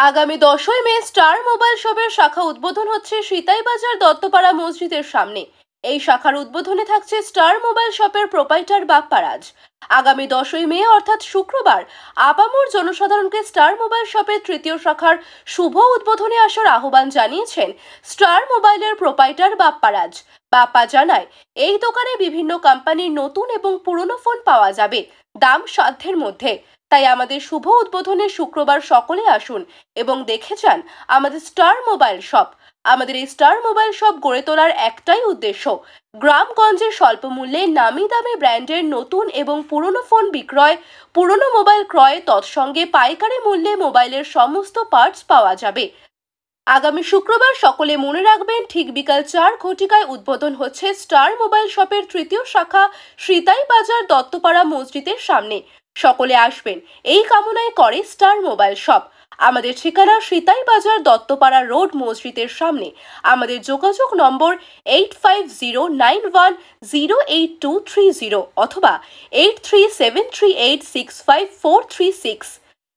আগামী 10ই মে star mobile শপের শাখা উদ্বোধন হচ্ছে সিতাইবাজার দত্তপাড়া মসজিদের সামনে। এই শাখার উদ্বোধনে থাকছে স্টার মোবাইল শপের প্রোপাইটার বাপ্পা রাজ। আগামী 10ই মে অর্থাৎ শুক্রবার আপামর জনসাধারণকে স্টার মোবাইল শপের তৃতীয় শাখার শুভ উদ্বোধনে আসার আহ্বান জানিয়েছেন স্টার মোবাইলের প্রোপাইটার বাপ্পা রাজ। বাপ্পা জানায়, এই দোকানে বিভিন্ন কোম্পানির নতুন এবং পুরনো ফোন পাওয়া যাবে দাম সাধ্যের মধ্যে। তাই আমাদের শুভ উদ্বোধনে শুক্রবার সকলে আসুন এবং দেখে যান আমাদের স্টার মোবাইল শপ। আমাদের এই স্টার মোবাইল শপ গড়ে তোলার একটাই উদ্দেশ্য, গ্রামগঞ্জে স্বল্প মূল্যে নামি দামি ব্র্যান্ডের নতুন এবং পুরনো ফোন বিক্রয়, পুরনো মোবাইল ক্রয়, তৎসঙ্গে পাইকারি মূল্যে মোবাইলের সমস্ত পার্টস পাওয়া যাবে। আগামী শুক্রবার সকলে মনে রাখবেন, ঠিক বিকাল 4 ঘটিকায় উদ্বোধন হচ্ছে স্টার মোবাইল শপের তৃতীয় শাখা সিতাইবাজার দত্তপাড়া মসজিদের সামনে। সকলে আসবেন এই কামনায় করে স্টার মোবাইল শপ। আমাদের ঠিকানা সিতাইবাজার দত্তপাড়া রোড মসজিদের সামনে। আমাদের যোগাযোগ নম্বর 8509108230 অথবা 8373865436।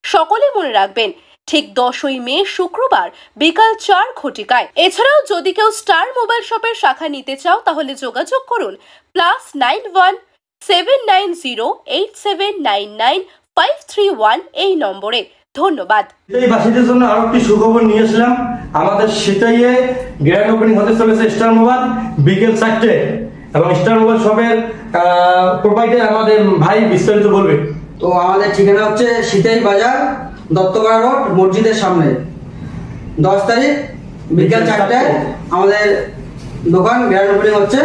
সকলে মনে রাখবেন, ঠিক 10ই মে শুক্রবার বিকাল 4 ঘটিকায়। এছাড়াও যদি কেউ স্টার মোবাইল শপের শাখা নিতে চাও তাহলে যোগাযোগ করুন +91 79087999531 এই নম্বরে। ধন্যবাদ। সিতাইবাসীদের জন্য আরো একটি সুখবর নিয়ে আসলাম। আমাদের সিতাইয়ে গ্র্যান্ড ওপেনিং হতে চলেছে স্টার মোবাইল বিকেল 4টে, এবং স্টার মোবাইল শপের প্রোপাইটার আমাদের ভাই বিস্তারিত বলবে। তো আমাদের ঠিকানা হচ্ছে সিতাইবাজার দত্তপাড়া রোড মসজিদের সামনে। 10 তারিখ বিকেল 4টায় আমাদের দোকান গ্র্যান্ড ওপেনিং হচ্ছে।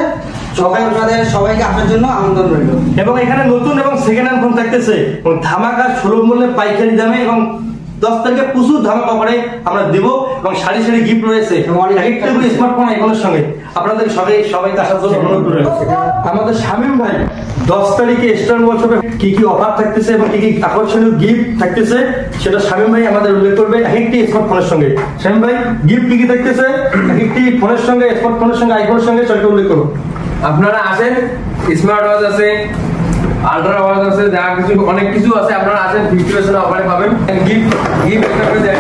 সবাইকে আসার জন্য আমন্ত্রণ রইল। এবং এখানে নতুন এবং সেকেন্ড হ্যান্ড ফোন থাকতেছে ধামাকা সুলভ মূল্যে পাইকারি দামে, এবং 10 তারিখে প্রচুর ধামাকা অফারে আমরা দেব, এবং সারি সারি গিফট রয়েছে স্মার্টফোন আইফোনের সঙ্গে। আপনাদের সবাইকে আসার জন্য অনুরোধ রইল। আমাদের শামীম ভাই 10 তারিখে স্টার মোবাইল শপে কি কি অফার থাকতেছে এবং কি কি আকর্ষণীয় গিফট থাকতেছে সেটা শামীম ভাই আমাদের উল্লেখ করবে একটি স্মার্টফোনের সঙ্গে। শামীম ভাই, গিফট কি কি থাকতেছে একটি ফোনের সঙ্গে, স্মার্টফোনের সঙ্গে, আইফোনের সঙ্গে সেটা উল্লেখ করুন। আপনারা আসেন, স্মার্ট ওয়াচ আছে, আল্ট্রা ওয়াচ আছে, যা কিছু অনেক কিছু আছে। আপনারা আসেন, 50% অফারে পাবেন। গিফট একটা করে দেয়।